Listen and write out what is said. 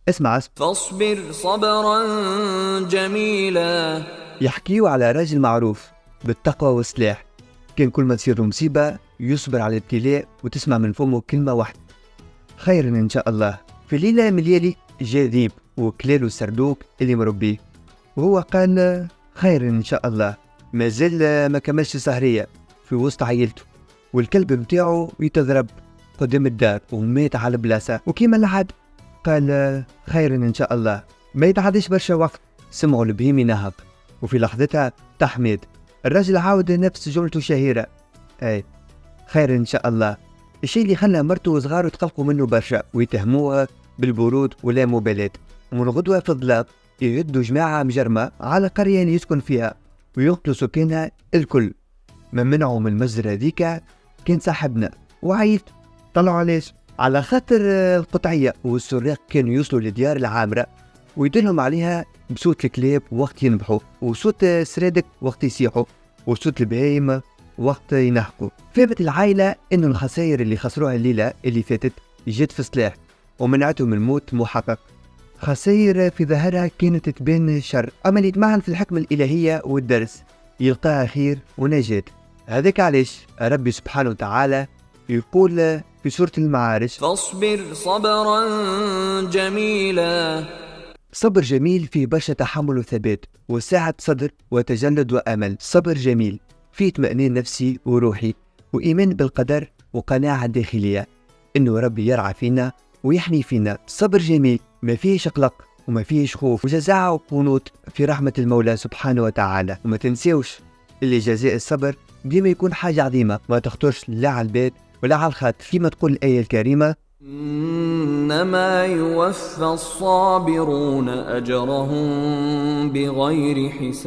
اسمع. فاصبر صبرا جميلا. يحكيوا على راجل معروف بالتقوى والسلاح، كان كل ما تصير مصيبة يصبر على الابتلاء وتسمع من فمه كلمة واحدة: خير إن شاء الله. في ليلة من الليالي جاء ذيب وكلاله السردوك اللي مربيه، وهو قال خير إن شاء الله. ما زال ما كملش سهرية في وسط عائلته، والكلب متاعه يتضرب قدام الدار ومات على البلاصة. وكيما العاد قال خير إن شاء الله. ما يتعديش برشا وقت سمعوا البهيم ينهق، وفي لحظتها تحميد الرجل عاود نفس جملته الشهيرة: أي خير إن شاء الله. الشيء اللي خلى مرته وصغاره يتقلقوا منه برشا ويتهموها بالبرود ولا مبالاة. ومن غدوة في الظلام يهدوا جماعة مجرمة على قرية اللي يسكن فيها ويقتلوا سكانها الكل. من منعوا من المجزرة هذيك كان صاحبنا وعيت. طلعوا علاش؟ على خاطر القطعية والسراق كانوا يوصلوا لديار العامرة ويدلهم عليها بصوت الكلاب وقت ينبحوا، وصوت السرادك وقت يسيحوا، وصوت البهايم وقت ينهقوا. فهمت العائلة انه الخسائر اللي خسروها الليلة اللي فاتت جت في سلاح ومنعتهم الموت محقق. خسائر في ظاهرها كانت تبان شر، اما اللي يتمعن في الحكمة الالهية والدرس يلقاها خير ونجاة. هذاك علاش ربي سبحانه وتعالى يقول في سورة المعارج: فاصبر صبرا جميلا. صبر جميل فيه برشا تحمل وثبات وسعة صدر وتجلد وأمل. صبر جميل فيه اطمئنان نفسي وروحي وإيمان بالقدر وقناعة داخلية إنه ربي يرعى فينا ويحني فينا. صبر جميل ما فيهش قلق وما فيهش خوف وجزاعة وقنوط في رحمة المولى سبحانه وتعالى. وما تنسيوش اللي جزاء الصبر ديما يكون حاجة عظيمة ما تخطرش لا على البال ولا على الخاطر، كما تقول الآية الكريمة: إنما يوفى الصابرون أجرهم بغير حساب.